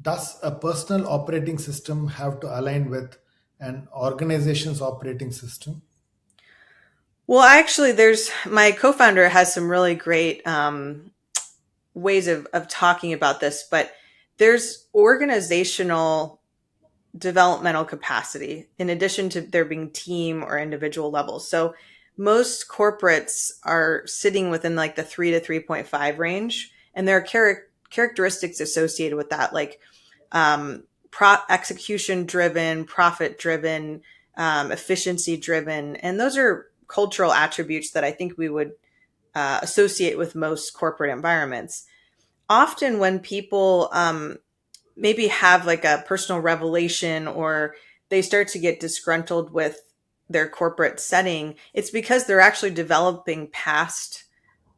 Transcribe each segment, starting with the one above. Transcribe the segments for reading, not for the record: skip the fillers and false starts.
does a personal operating system have to align with an organization's operating system? Well, actually, there's my co-founder has some really great ways of talking about this, but there's organizational developmental capacity in addition to there being team or individual levels. So most corporates are sitting within like the 3 to 3.5 range, and there are characteristics associated with that, like execution driven, profit driven, efficiency driven, and those are cultural attributes that I think we would associate with most corporate environments. Often, when people maybe have like a personal revelation or they start to get disgruntled with their corporate setting, it's because they're actually developing past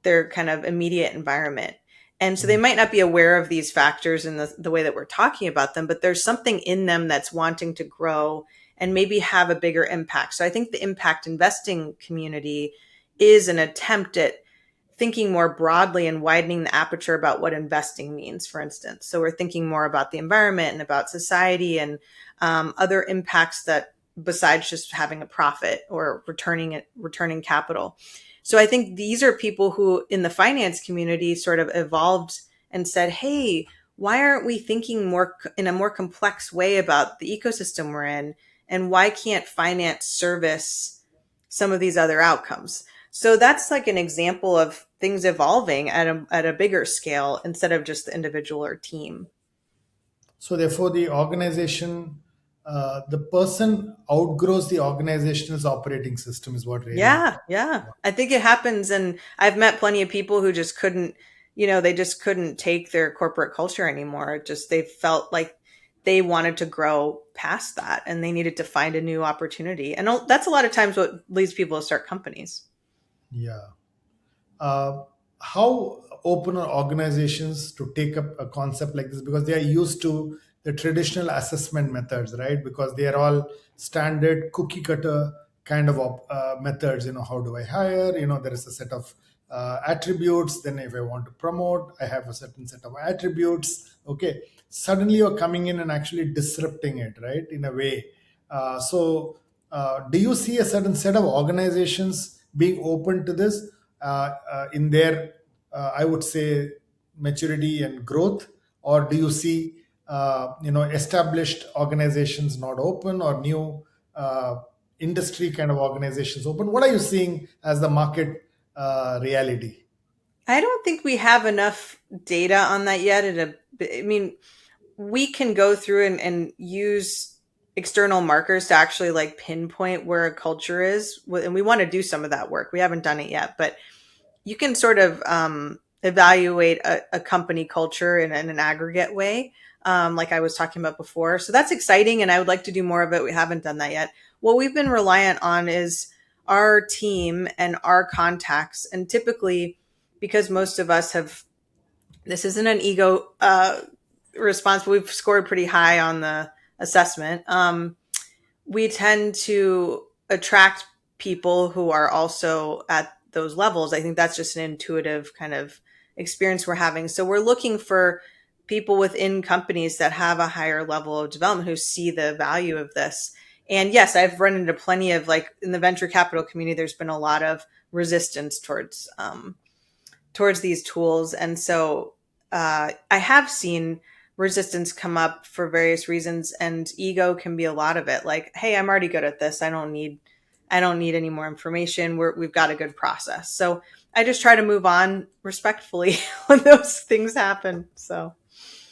their kind of immediate environment. And so they might not be aware of these factors in the way that we're talking about them, but there's something in them that's wanting to grow and maybe have a bigger impact. So I think the impact investing community is an attempt at thinking more broadly and widening the aperture about what investing means, for instance. So we're thinking more about the environment and about society and other impacts that besides just having a profit or returning capital. So I think these are people who in the finance community sort of evolved and said, hey, why aren't we thinking more in a more complex way about the ecosystem we're in? And why can't finance service some of these other outcomes? So that's like an example of things evolving at a bigger scale instead of just the individual or team. So therefore, the person outgrows the organization's operating system is what really. Yeah, yeah. I think it happens. And I've met plenty of people who just couldn't, they just couldn't take their corporate culture anymore. Just they felt like they wanted to grow past that and they needed to find a new opportunity. And that's a lot of times what leads people to start companies. Yeah. uh, how open are organizations to take up a concept like this, because they are used to the traditional assessment methods, right? Because they are all standard cookie cutter kind of methods. How do I hire? There is a set of attributes. Then if I want to promote, I have a certain set of attributes. Okay, suddenly you're coming in and actually disrupting it, right, in a way. Do you see a certain set of organizations being open to this in their, I would say, maturity and growth, or do you see, established organizations not open, or new industry kind of organizations open? What are you seeing as the market reality? I don't think we have enough data on that yet. I mean, we can go through and use external markers to actually like pinpoint where a culture is. And we want to do some of that work. We haven't done it yet, but you can sort of evaluate a company culture in an aggregate way, like I was talking about before. So that's exciting, and I would like to do more of it. We haven't done that yet. What we've been reliant on is our team and our contacts, and typically, because most of us have, this isn't an ego response, but we've scored pretty high on the assessment. We tend to attract people who are also at those levels. I think that's just an intuitive kind of experience we're having. So we're looking for people within companies that have a higher level of development who see the value of this. And yes, I've run into plenty of, like, in the venture capital community, there's been a lot of resistance towards these tools. And so I have seen resistance come up for various reasons, and ego can be a lot of it. Like, hey, I'm already good at this. I don't need any more information. We've got a good process. So I just try to move on respectfully when those things happen. So